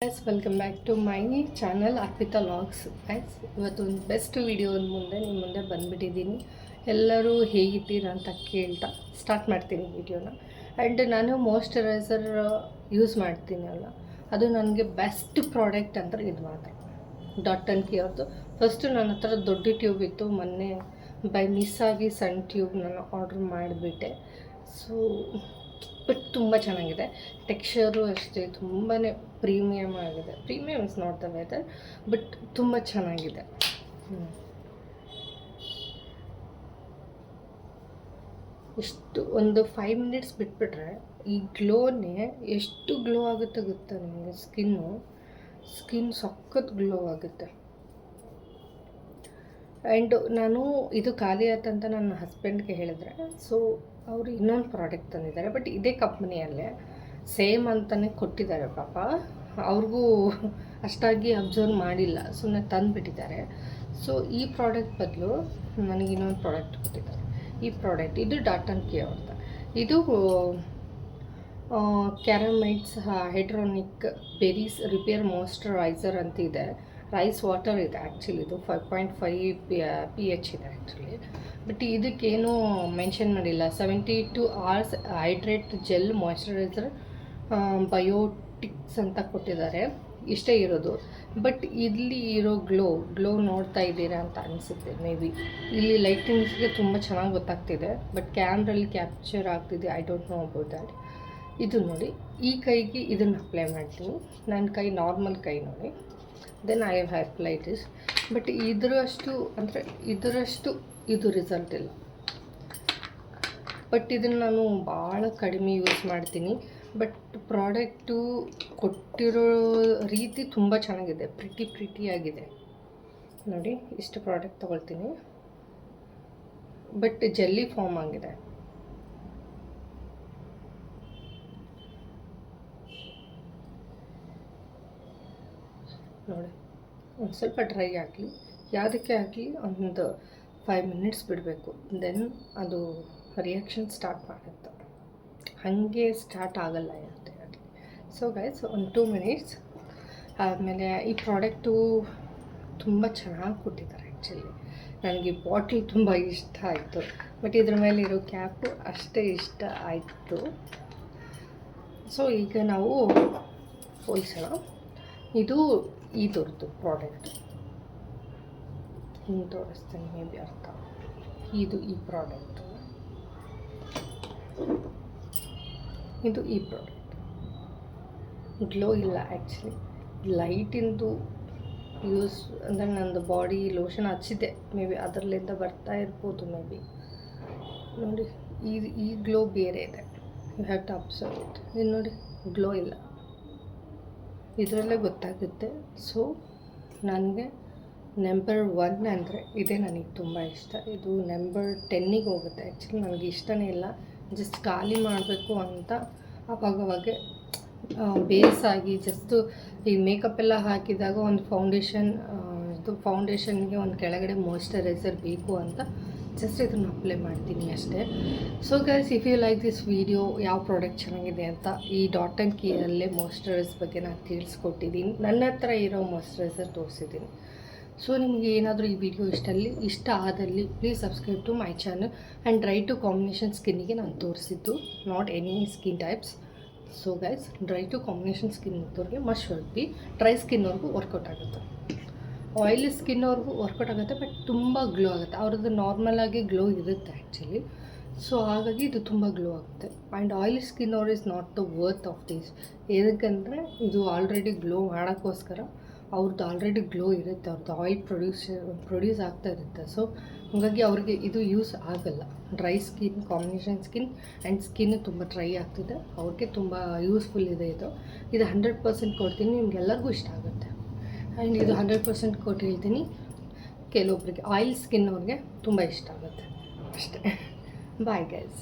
Guys welcome back to my channel Arpita vlogs. Guys ಇವತ್ತು ಒಂದು best video ನಿಮ್ಮ ಮುಂದೆ ಬಂದುಬಿಟ್ಟಿದ್ದೀನಿ. ಎಲ್ಲರೂ ಹೇಗಿದ್ದೀರಾ ಅಂತ ಕೇಳ್ತಾ ಸ್ಟಾರ್ಟ್ ಮಾಡ್ತೀನಿ ವಿಡಿಯೋನ. ಆ್ಯಂಡ್ ನಾನು ಮಾಯ್ಶ್ಚರೈಸರ್ ಯೂಸ್ ಮಾಡ್ತೀನಿ ಅಲ್ಲ, ಅದು ನನಗೆ ಬೆಸ್ಟ್ ಪ್ರಾಡಕ್ಟ್ ಅಂದರೆ ಇದು ಮಾತ್ರ ಡಾಟ್ ಆ್ಯಂಡ್ ಕಿ ಅವ್ರದ್ದು. ಫಸ್ಟು ನನ್ನ ಹತ್ರ ದೊಡ್ಡ ಟ್ಯೂಬ್ ಇತ್ತು, ಮೊನ್ನೆ ಬೈ ಮಿಸ್ ಆಗಿ ಸಣ್ಣ ಟ್ಯೂಬ್ ನಾನು ಆರ್ಡ್ರ್ ಮಾಡಿಬಿಟ್ಟೆ. ಸೊ ಬಟ್ ತುಂಬ ಚೆನ್ನಾಗಿದೆ, ಟೆಕ್ಸ್ಚರು ಅಷ್ಟೇ ತುಂಬಾ ಪ್ರೀಮಿಯಮ್ ಆಗಿದೆ. Premium is not the weather, but ತುಂಬ ಚೆನ್ನಾಗಿದೆ. ಎಷ್ಟು ಒಂದು 5 ಮಿನಿಟ್ಸ್ ಬಿಟ್ಬಿಟ್ರೆ ಈ ಗ್ಲೋನೇ ಎಷ್ಟು ಗ್ಲೋ ಆಗುತ್ತೆ ಗೊತ್ತಾ ನಿಮಗೆ. ಸ್ಕಿನ್ ಸಖತ್ ಗ್ಲೋ ಆಗುತ್ತೆ. ಆ್ಯಂಡ್ ನಾನು ಇದು ಖಾಲಿ ಆಯ್ತಂತ ನನ್ನ ಹಸ್ಬೆಂಡ್ಗೆ ಹೇಳಿದ್ರೆ, ಸೊ ಅವರು ಇನ್ನೊಂದು ಪ್ರಾಡಕ್ಟ್ ತಂದಿದ್ದಾರೆ, ಬಟ್ ಇದೇ ಕಂಪ್ನಿಯಲ್ಲೇ ಸೇಮ್ ಅಂತಲೇ ಕೊಟ್ಟಿದ್ದಾರೆ. ಪಾಪ ಅವ್ರಿಗೂ ಅಷ್ಟಾಗಿ ಅಬ್ಸರ್ವ್ ಮಾಡಿಲ್ಲ, ಸುಮ್ಮನೆ ತಂದುಬಿಟ್ಟಿದ್ದಾರೆ. ಸೊ ಈ ಪ್ರಾಡಕ್ಟ್ ಬದಲು ನನಗೆ ಇನ್ನೊಂದು ಪ್ರಾಡಕ್ಟ್ ಕೊಟ್ಟಿದ್ದಾರೆ. ಈ ಪ್ರಾಡಕ್ಟ್ ಇದು ಡಾಟ್ ಆ್ಯಂಡ್ ಕಿ ಅವ್ರದ್ದು. ಇದು ಕ್ಯಾರಮೈಡ್ಸ್ ಹೈಡ್ರೋನಿಕ್ ಬೆರೀಸ್ ರಿಪೇರ್ ಮಾಯ್ಶ್ಚರೈಸರ್ ಅಂತ ಇದೆ. ರೈಸ್ ವಾಟರ್ ಇದೆ ಆ್ಯಕ್ಚುಲಿ. ಇದು 5.5 pH ಇದೆ ಆ್ಯಕ್ಚುಲಿ, ಬಟ್ ಇದಕ್ಕೇನು ಮೆನ್ಷನ್ ಮಾಡಿಲ್ಲ. 72 hours hydrate gel moisturiser biotics ಅಂತ ಕೊಟ್ಟಿದ್ದಾರೆ. ಇಷ್ಟೇ ಇರೋದು. ಬಟ್ ಇಲ್ಲಿ ಇರೋ ಗ್ಲೋ ನೋಡ್ತಾ ಇದ್ದೀರಾ ಅಂತ ಅನಿಸುತ್ತೆ. ಮೇ ಬಿ ಇಲ್ಲಿ ಲೈಟಿಂಗ್ಸ್ಗೆ ತುಂಬ ಚೆನ್ನಾಗಿ ಗೊತ್ತಾಗ್ತಿದೆ, ಬಟ್ ಕ್ಯಾಮ್ರಲ್ಲಿ ಕ್ಯಾಪ್ಚರ್ ಆಗ್ತಿದೆ. I don't know about that. ಇದು ನೋಡಿ, ಈ ಕೈಗೆ ಇದನ್ನು ಅಪ್ಲೈ ಮಾಡ್ತೀನಿ. ನನ್ನ ಕೈ ನಾರ್ಮಲ್ ಕೈ ನೋಡಿ. Then I have applied this. But ಇದರಷ್ಟು ಇದು ರಿಸಲ್ಟ್ ಇಲ್ಲ. ಬಟ್ ಇದನ್ನು ನಾನು ಭಾಳ ಕಡಿಮೆ ಯೂಸ್ ಮಾಡ್ತೀನಿ. ಬಟ್ ಪ್ರಾಡಕ್ಟು ಕೊಟ್ಟಿರೋ ರೀತಿ ತುಂಬ ಚೆನ್ನಾಗಿದೆ, ಪ್ರಿಟಿಯಾಗಿದೆ ನೋಡಿ. ಇಷ್ಟು ಪ್ರಾಡಕ್ಟ್ ತೊಗೊಳ್ತೀನಿ, ಬಟ್ ಜೆಲ್ಲಿ ಫಾರ್ಮ್ ಆಗಿದೆ ನೋಡಿ. ಒಂದು ಸ್ವಲ್ಪ ಡ್ರೈ ಆಗಲಿ, ಯಾವುದಕ್ಕೆ ಆಗಲಿ ಒಂದು 5 ಮಿನಿಟ್ಸ್ ಬಿಡಬೇಕು. ದೆನ್ ಅದು ರಿಯಾಕ್ಷನ್ ಸ್ಟಾರ್ಟ್ ಮಾಡುತ್ತೆ. ಹಾಗೆ ಸ್ಟಾರ್ಟ್ ಆಗಲ್ಲ ಇರುತ್ತೆ ಆಗಲಿ. ಸೊ ಗೈಸ್, ಒಂದು 2 ಮಿನಿಟ್ಸ್ ಆದಮೇಲೆ ಈ ಪ್ರಾಡಕ್ಟು ತುಂಬ ಚೆನ್ನಾಗಿ ಕೊಟ್ಟಿದ್ದಾರೆ ಆ್ಯಕ್ಚುಲಿ. ನನಗೆ ಬಾಟ್ಲ್ ತುಂಬ ಇಷ್ಟ ಆಯಿತು, ಬಟ್ ಇದ್ರ ಮೇಲೆ ಇರೋ ಕ್ಯಾಪು ಅಷ್ಟೇ ಇಷ್ಟ ಆಯಿತು. ಸೊ ಈಗ ನಾವು ಹೋಲಿಸೋಣ. ಇದು ಇದರದ್ದು ಪ್ರಾಡಕ್ಟ್ ಹಿಂಗೆ ತೋರಿಸ್ತೇನೆ, ಮೇ ಬಿ ಅರ್ಥ. ಇದು ಈ ಪ್ರಾಡಕ್ಟ್ ಗ್ಲೋ ಇಲ್ಲ ಆ್ಯಕ್ಚುಲಿ. ಲೈಟಿಂದು ಯೂಸ್ ಅಂದರೆ ನಂದು ಬಾಡಿ ಲೋಷನ್ ಹಚ್ಚಿದೆ, ಮೇ ಬಿ ಅದರಲ್ಲಿಂದ ಬರ್ತಾ ಇರ್ಬೋದು. ಮೇ ಬಿ ನೋಡಿ, ಈ ಗ್ಲೋ ಬೇರೆ ಇದೆ. You have to observe it. ಇದು ನೋಡಿ, ಗ್ಲೋ ಇಲ್ಲ, ಇದರಲ್ಲೇ ಗೊತ್ತಾಗುತ್ತೆ. ಸೊ ನನಗೆ ನಂಬರ್ 1 ಅಂದರೆ ಇದೇ ನನಗೆ ತುಂಬ ಇಷ್ಟ. ಇದು ನಂಬರ್ 10ಗೆ ಹೋಗುತ್ತೆ ಆ್ಯಕ್ಚುಲಿ. ನನಗೆ ಇಷ್ಟನೇ ಇಲ್ಲ, ಜಸ್ಟ್ ಖಾಲಿ ಮಾಡಬೇಕು ಅಂತ ಅವಾಗವಾಗೆ ಬೇಸಾಗಿ ಜಸ್ಟು ಈ ಮೇಕಪ್ ಎಲ್ಲ ಹಾಕಿದಾಗ ಒಂದು ಫೌಂಡೇಶನ್ಗೆ ಒಂದು ಕೆಳಗಡೆ ಮಾಯ್ಶ್ಚರೈಸರ್ ಬೇಕು ಅಂತ ಜಸ್ಟ್ ಇದನ್ನು ಅಪ್ಲೈ ಮಾಡ್ತೀನಿ ಅಷ್ಟೇ. So guys, if you like this video, ಯಾವ ಪ್ರಾಡಕ್ಟ್ ಚೆನ್ನಾಗಿದೆ ಅಂತ ಈ ಡಾಟ್ ಆ್ಯಂಡ್ ಕೀಯಲ್ಲೇ ಮಾಯ್ಶ್ಚರೈಸ್ ಬಗ್ಗೆ ನಾನು ತಿಳಿಸ್ಕೊಟ್ಟಿದ್ದೀನಿ. ನನ್ನ ಹತ್ರ ಇರೋ ಮಾಯ್ಶ್ಚರೈಸರ್ ತೋರಿಸಿದ್ದೀನಿ. ಸೊ ನಿಮಗೆ ಏನಾದರೂ ಈ ವಿಡಿಯೋ ಇಷ್ಟ ಆದಲ್ಲಿ please subscribe to my channel. And dry to combination ಸ್ಕಿನ್ನಿಗೆ ನಾನು ತೋರಿಸಿದ್ದು, not any skin types. So guys, dry to combination skin ಇದ್ದವ್ರಿಗೆ ಮಸ್ಟ್ ಶುಡ್ ಬಿ. ಡ್ರೈ ಸ್ಕಿನ್ನವ್ರಿಗೂ ವರ್ಕೌಟ್ ಆಗುತ್ತೆ, ಆಯಿಲಿ ಸ್ಕಿನ್ನವ್ರಿಗೂ ವರ್ಕೌಟ್ ಆಗುತ್ತೆ, ಬಟ್ ತುಂಬ ಗ್ಲೋ ಆಗುತ್ತೆ. ಅವ್ರದ್ದು ನಾರ್ಮಲಾಗಿ ಗ್ಲೋ ಇರುತ್ತೆ ಆ್ಯಕ್ಚುಲಿ. ಸೊ ಹಾಗಾಗಿ ಇದು ತುಂಬ ಗ್ಲೋ ಆಗುತ್ತೆ. ಆ್ಯಂಡ್ ಆಯಿಲಿ ಸ್ಕಿನ್ ಅವ್ರು is not the worth of this. ಏನಕ್ಕಂದರೆ ಇದು ಆಲ್ರೆಡಿ ಗ್ಲೋ ಮಾಡೋಕ್ಕೋಸ್ಕರ ಅವ್ರದ್ದು ಆಲ್ರೆಡಿ ಗ್ಲೋ ಇರುತ್ತೆ, ಅವ್ರದ್ದು ಆಯಿಲ್ ಪ್ರೊಡ್ಯೂಸ್ ಆಗ್ತಾ ಇರುತ್ತೆ. ಸೊ ಹಾಗಾಗಿ ಅವ್ರಿಗೆ ಇದು ಯೂಸ್ ಆಗಲ್ಲ. Dry skin, combination skin and skin ತುಂಬ ಡ್ರೈ ಆಗ್ತಿದೆ, ಅವ್ರಿಗೆ ತುಂಬ ಯೂಸ್ಫುಲ್ ಇದೆ ಇದು. 100% ಕೊಡ್ತೀನಿ, ನಿಮ್ಗೆಲ್ಲರಿಗೂ ಇಷ್ಟ ಆಗುತ್ತೆ. ಆ್ಯಂಡ್ ಇದು 100% ಕೊಟ್ಟು ಹೇಳ್ತೀನಿ, ಕೆಲವೊಬ್ಬರಿಗೆ ಆಯಿಲ್ ಸ್ಕಿನ್ ಅವ್ರಿಗೆ ತುಂಬ ಇಷ್ಟ ಆಗುತ್ತೆ ಅಷ್ಟೇ. Bye guys.